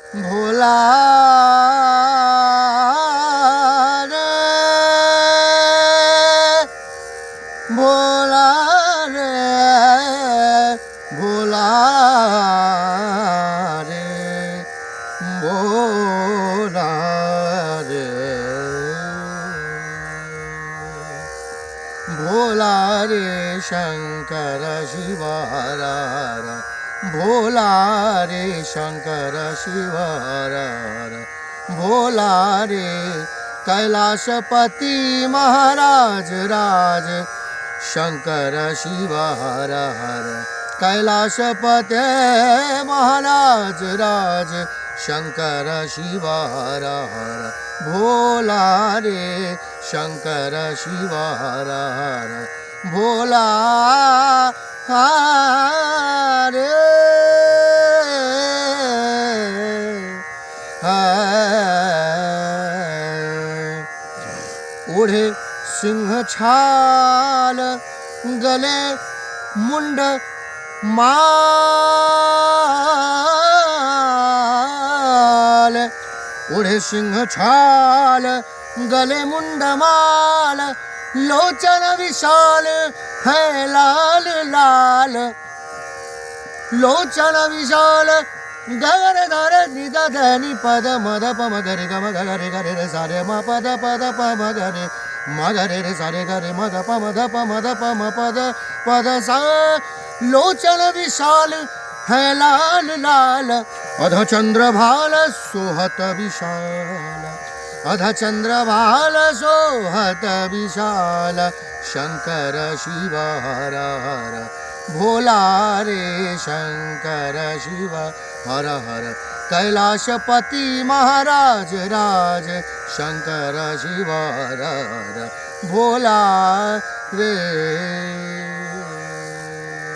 भोला रे भोला रे भोला रे भोला रे भोला रे शंकर शिवारा भोला रे शंकर शिवारा भोला रे कैलाशपति महाराज राज शंकर शिवारा कैलाशपति महाराज राज शंकर शिवारा भोला रे शंकर शिवारा भोला रे ओढ़े सिंह छाल गले मुंड माल ओढ़े सिंह छाल गले मुंड माल लोचन विशाल है लाल लाल लोचन विशाल गगर धर निद धनि पद मद पम गरे गम गरे गरे रे सारे म पद पद पम गरे मगरे रे सारे गरे मद पम ध पम ध पम पद पद सा लोचन विशाल है लाल लाल अध चंद्र भाल सोहत विशाल अध चंद्र भाल सोहत विशाल शंकर शिवारा भोला रे शंकर शिव हर हर कैलाशपति महाराज राज शंकर शिवारा भोला रे